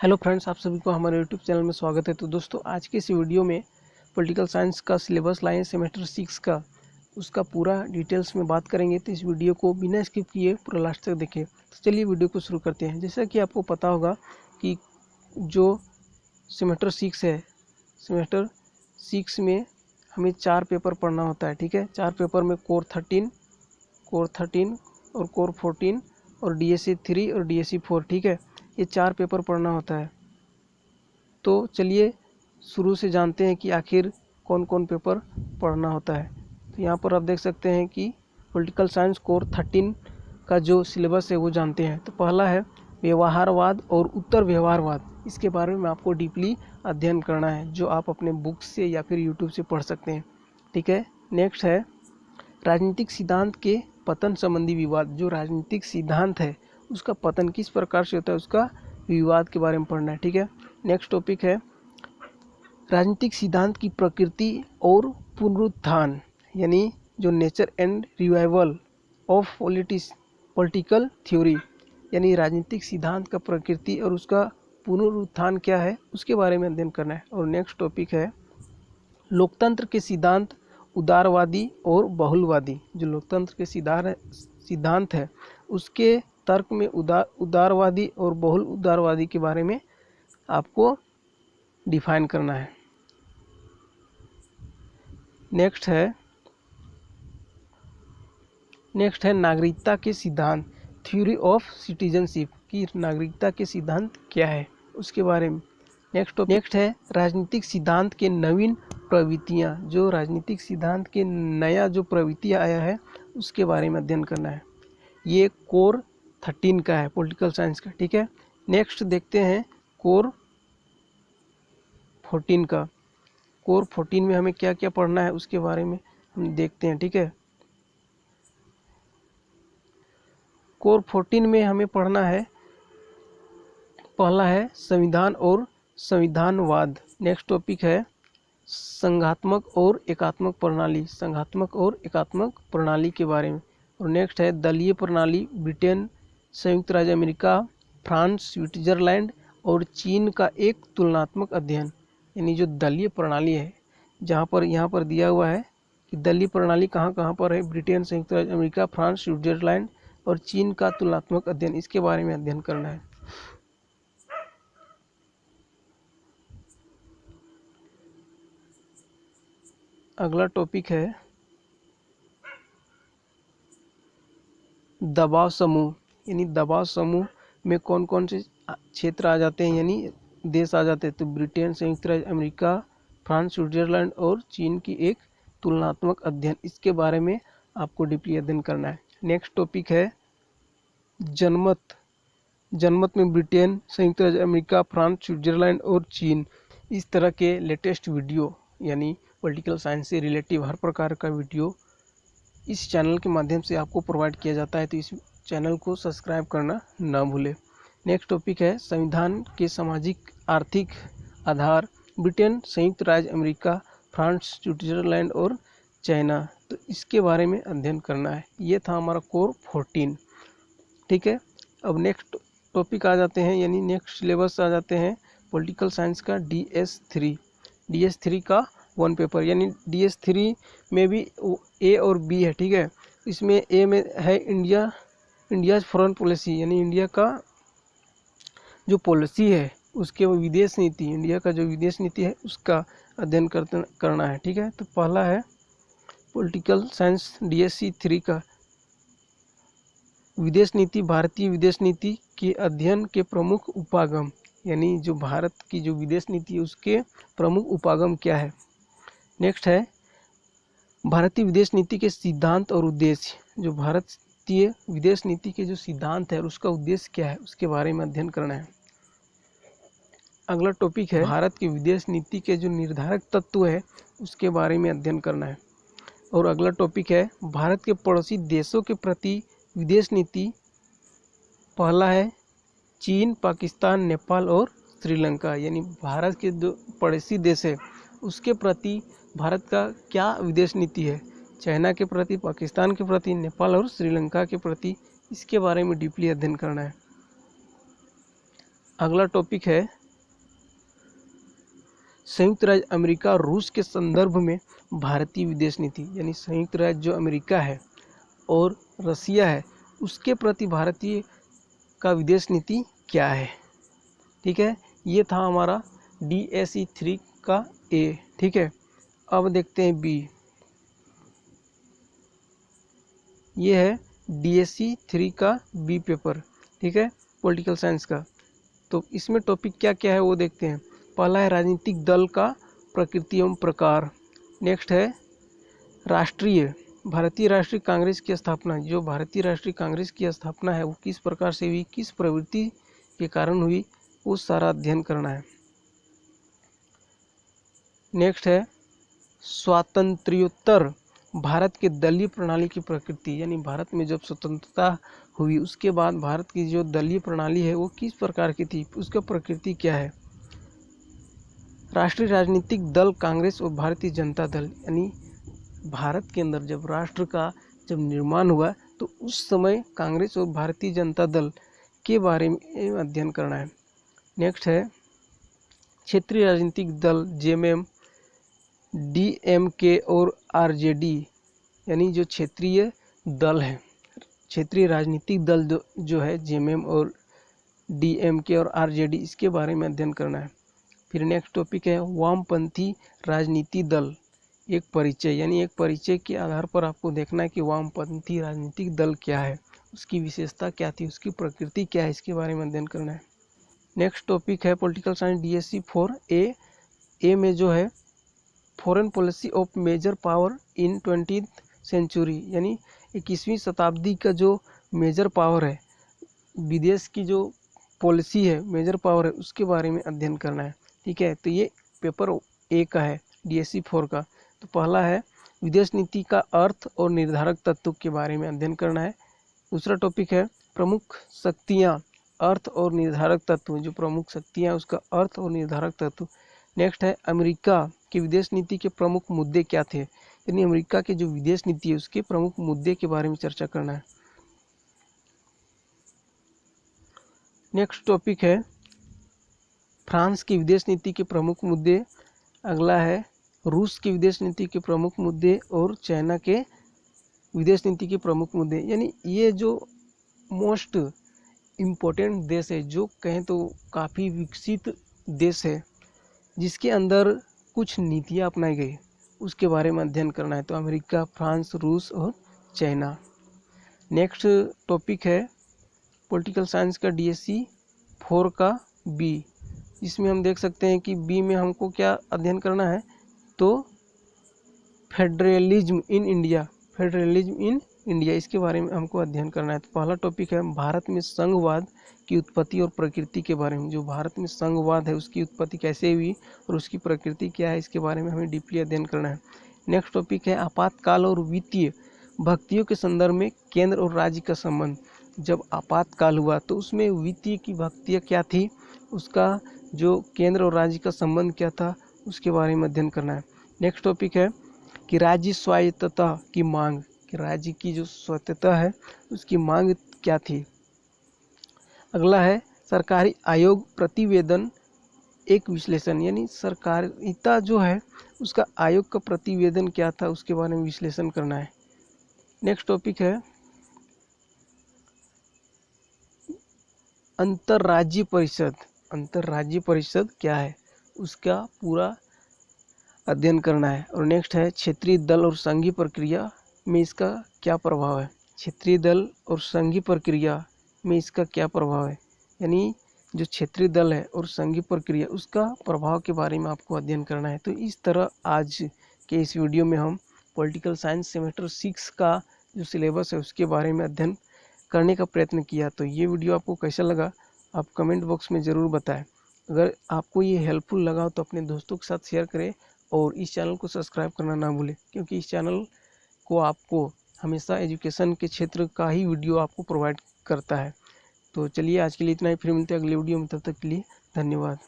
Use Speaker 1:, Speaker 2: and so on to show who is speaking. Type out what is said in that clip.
Speaker 1: Hello friends, आप सभी को हमारे यूट्यूब चैनल में स्वागत है। तो दोस्तों, आज के इस वीडियो में पॉलिटिकल साइंस का सिलेबस लाए सेमेस्टर 6 का, उसका पूरा डिटेल्स में बात करेंगे। तो इस वीडियो को बिना स्किप किए पूरा लास्ट तक देखें। तो चलिए वीडियो को शुरू करते हैं। जैसा कि आपको पता होगा कि जो सेमेस्टर 6 है, सेमेस्टर 6 में हमें 4 पेपर पढ़ना होता है। ठीक है, 4 पेपर में कोर 13 और कोर 14 और DSC 3 और DSC 4। ठीक है, ये 4 पेपर पढ़ना होता है। तो चलिए शुरू से जानते हैं कि आखिर कौन कौन पेपर पढ़ना होता है। तो यहाँ पर आप देख सकते हैं कि पॉलिटिकल साइंस कोर 13 का जो सिलेबस है वो जानते हैं। तो पहला है व्यवहारवाद और उत्तर व्यवहारवाद। इसके बारे में आपको डीपली अध्ययन करना है, जो आप अपने बुक से या फिर यूट्यूब से पढ़ सकते हैं। ठीक है, नेक्स्ट है राजनीतिक सिद्धांत के पतन संबंधी विवाद। जो राजनीतिक सिद्धांत है उसका पतन किस प्रकार से होता है, उसका विवाद के बारे में पढ़ना है। ठीक है, नेक्स्ट टॉपिक है राजनीतिक सिद्धांत की प्रकृति और पुनरुत्थान, यानी जो nature and revival of political theory, यानी राजनीतिक सिद्धांत का प्रकृति और उसका पुनरुत्थान क्या है उसके बारे में अध्ययन करना है। और नेक्स्ट टॉपिक है लोकतंत्र के सिद्धांत उदारवादी और बहुलवादी। जो लोकतंत्र के सिद्धांत है उसके तर्क में उदारवादी और बहुल उदारवादी के बारे में आपको डिफाइन करना है। नेक्स्ट है नागरिकता के सिद्धांत, थ्योरी ऑफ सिटीजनशिप, की नागरिकता के सिद्धांत क्या है उसके बारे में। नेक्स्ट है राजनीतिक सिद्धांत के नवीन प्रवृत्तियाँ। जो राजनीतिक सिद्धांत के नया जो प्रवृत्तियाँ आया है उसके बारे में अध्ययन करना है। ये कोर 13 का है, पॉलिटिकल साइंस का। ठीक है, नेक्स्ट देखते हैं कोर 14 का। कोर 14 में हमें क्या क्या पढ़ना है उसके बारे में हम देखते हैं। ठीक है, कोर 14 में हमें पढ़ना है, पहला है संविधान और संविधानवाद। नेक्स्ट टॉपिक है संघात्मक और एकात्मक प्रणाली, संघात्मक और एकात्मक प्रणाली के बारे में। और नेक्स्ट है दलीय प्रणाली, ब्रिटेन, संयुक्त राज्य अमेरिका, फ्रांस, स्विट्जरलैंड और चीन का एक तुलनात्मक अध्ययन। यानी जो दलीय प्रणाली है, जहाँ पर यहाँ पर दिया हुआ है कि दलीय प्रणाली कहाँ कहाँ पर है, ब्रिटेन, संयुक्त राज्य अमेरिका, फ्रांस, स्विट्जरलैंड और चीन का तुलनात्मक अध्ययन, इसके बारे में अध्ययन करना है। अगला टॉपिक है दबाव समूह, यानी दबाव समूह में कौन कौन से क्षेत्र आ जाते हैं, यानी देश आ जाते हैं। तो ब्रिटेन, संयुक्त राज्य अमेरिका, फ्रांस, स्विट्जरलैंड और चीन की एक तुलनात्मक अध्ययन, इसके बारे में आपको डीपली अध्ययन करना है। नेक्स्ट टॉपिक है जनमत। जनमत में ब्रिटेन, संयुक्त राज्य अमेरिका, फ्रांस, स्विट्जरलैंड और चीन, इस तरह के लेटेस्ट वीडियो, यानी पॉलिटिकल साइंस से रिलेटिव हर प्रकार का वीडियो इस चैनल के माध्यम से आपको प्रोवाइड किया जाता है। तो इस चैनल को सब्सक्राइब करना ना भूलें। नेक्स्ट टॉपिक है संविधान के सामाजिक आर्थिक आधार, ब्रिटेन, संयुक्त राज्य अमेरिका, फ्रांस, स्विट्जरलैंड और चाइना। तो इसके बारे में अध्ययन करना है। ये था हमारा कोर 14। ठीक है, अब नेक्स्ट टॉपिक आ जाते हैं, यानी नेक्स्ट सिलेबस आ जाते हैं पॉलिटिकल साइंस का DS3 का 1 पेपर। यानी DS3 में भी A और B है। ठीक है, इसमें A में है इंडिया फॉरेन पॉलिसी, यानी इंडिया का जो पॉलिसी है उसके विदेश नीति, इंडिया का जो विदेश नीति है उसका अध्ययन करना है। ठीक है, तो पहला है पॉलिटिकल साइंस DSC 3 का विदेश नीति, भारतीय विदेश नीति के अध्ययन के प्रमुख उपागम, यानी जो भारत की जो विदेश नीति है उसके प्रमुख उपागम क्या है। नेक्स्ट है भारतीय विदेश नीति के सिद्धांत और उद्देश्य। जो भारतीय विदेश नीति के जो सिद्धांत है और उसका उद्देश्य क्या है उसके बारे में अध्ययन करना है। अगला टॉपिक है भारत की विदेश नीति के जो निर्धारक तत्व है उसके बारे में अध्ययन करना है। और अगला टॉपिक है भारत के पड़ोसी देशों के प्रति विदेश नीति। पहला है चीन, पाकिस्तान, नेपाल और श्रीलंका, यानी भारत के जो पड़ोसी देश है उसके प्रति भारत का क्या विदेश नीति है, चाइना के प्रति, पाकिस्तान के प्रति, नेपाल और श्रीलंका के प्रति, इसके बारे में डीपली अध्ययन करना है। अगला टॉपिक है संयुक्त राज्य अमेरिका और रूस के संदर्भ में भारतीय विदेश नीति, यानी संयुक्त राज्य जो अमेरिका है और रसिया है उसके प्रति भारतीय का विदेश नीति क्या है। ठीक है, ये था हमारा DSE 3 का A। ठीक है, अब देखते हैं B। ये है DSE 3 का B पेपर। ठीक है, पॉलिटिकल साइंस का। तो इसमें टॉपिक क्या क्या है वो देखते हैं। पहला है राजनीतिक दल का प्रकृति एवं प्रकार। नेक्स्ट है भारतीय राष्ट्रीय कांग्रेस की स्थापना। जो भारतीय राष्ट्रीय कांग्रेस की स्थापना है वो किस प्रकार से हुई, किस प्रवृत्ति के कारण हुई, वो सारा अध्ययन करना है। नेक्स्ट है स्वातंत्र्योत्तर भारत के दलीय प्रणाली की प्रकृति, यानी भारत में जब स्वतंत्रता हुई उसके बाद भारत की जो दलीय प्रणाली है वो किस प्रकार की थी, उसका प्रकृति क्या है। राष्ट्रीय राजनीतिक दल कांग्रेस और भारतीय जनता दल, यानी भारत के अंदर जब राष्ट्र का जब निर्माण हुआ तो उस समय कांग्रेस और भारतीय जनता दल के बारे में अध्ययन करना है। नेक्स्ट है क्षेत्रीय राजनीतिक दल JMM, DMK और RJD, यानी जो क्षेत्रीय दल है, क्षेत्रीय राजनीतिक दल जो है JMM और DMK और RJD, इसके बारे में अध्ययन करना है। फिर नेक्स्ट टॉपिक है वामपंथी राजनीति दल, एक परिचय, यानी एक परिचय के आधार पर आपको देखना है कि वामपंथी राजनीतिक दल क्या है, उसकी विशेषता क्या थी, उसकी प्रकृति क्या है, इसके बारे में अध्ययन करना है। नेक्स्ट टॉपिक है पॉलिटिकल साइंस DSE 4A में जो है foreign policy of major power in 20th century, यानी 21वीं शताब्दी का जो मेजर पावर है, विदेश की जो पॉलिसी है, मेजर पावर है, उसके बारे में अध्ययन करना है। ठीक है, तो ये पेपर A का है DSE 4 का। तो पहला है विदेश नीति का अर्थ और निर्धारक तत्व के बारे में अध्ययन करना है। दूसरा टॉपिक है प्रमुख शक्तियाँ, अर्थ और निर्धारक तत्व, जो प्रमुख शक्तियाँ उसका अर्थ और निर्धारक तत्व। नेक्स्ट है अमेरिका की विदेश नीति के प्रमुख मुद्दे क्या थे, यानी अमेरिका के जो विदेश नीति है उसके प्रमुख मुद्दे के बारे में चर्चा करना है। नेक्स्ट टॉपिक है फ्रांस की विदेश नीति के प्रमुख मुद्दे। अगला है रूस की विदेश नीति के प्रमुख मुद्दे और चाइना के विदेश नीति के प्रमुख मुद्दे, यानी ये जो मोस्ट इम्पोर्टेंट देश है, जो कहें तो काफ़ी विकसित देश है, जिसके अंदर कुछ नीतियाँ अपनाई गई, उसके बारे में अध्ययन करना है। तो अमेरिका, फ्रांस, रूस और चाइना। नेक्स्ट टॉपिक है पॉलिटिकल साइंस का DSE 4 का B। इसमें हम देख सकते हैं कि B में हमको क्या अध्ययन करना है, तो फेडरलिज्म इन इंडिया, इसके बारे में हमको अध्ययन करना है। तो पहला टॉपिक है भारत में संघवाद की उत्पत्ति और प्रकृति के बारे में। जो भारत में संघवाद है उसकी उत्पत्ति कैसे हुई और उसकी प्रकृति क्या है, इसके बारे में हमें डीपली अध्ययन करना है। नेक्स्ट टॉपिक है आपातकाल और वित्तीय भक्तियों के संदर्भ में केंद्र और राज्य का संबंध। जब आपातकाल हुआ तो उसमें वित्तीय की भक्तियाँ क्या थी, उसका जो केंद्र और राज्य का संबंध क्या था, उसके बारे में अध्ययन करना है। नेक्स्ट टॉपिक है कि राज्य स्वायत्तता की मांग, कि राज्य की जो स्वायत्तता है उसकी मांग क्या थी। अगला है सरकारी आयोग प्रतिवेदन एक विश्लेषण, यानी सरकारिता जो है उसका आयोग का प्रतिवेदन क्या था, उसके बारे में विश्लेषण करना है। नेक्स्ट टॉपिक है अंतर्राज्यीय परिषद क्या है, उसका पूरा अध्ययन करना है। और नेक्स्ट है क्षेत्रीय दल और संघीय प्रक्रिया में इसका क्या प्रभाव है, क्षेत्रीय दल और संघीय प्रक्रिया में इसका क्या प्रभाव है, यानी जो क्षेत्रीय दल है और संघीय प्रक्रिया उसका प्रभाव के बारे में आपको अध्ययन करना है। तो इस तरह आज के इस वीडियो में हम पॉलिटिकल साइंस सेमेस्टर 6 का जो सिलेबस है उसके बारे में अध्ययन करने का प्रयत्न किया। तो ये वीडियो आपको कैसा लगा आप कमेंट बॉक्स में ज़रूर बताएं। अगर आपको ये हेल्पफुल लगा हो तो अपने दोस्तों के साथ शेयर करें और इस चैनल को सब्सक्राइब करना ना भूलें, क्योंकि इस चैनल को आपको हमेशा एजुकेशन के क्षेत्र का ही वीडियो आपको प्रोवाइड करता है। तो चलिए आज के लिए इतना ही, फिर मिलते हैं अगले वीडियो में, तब तक के लिए धन्यवाद।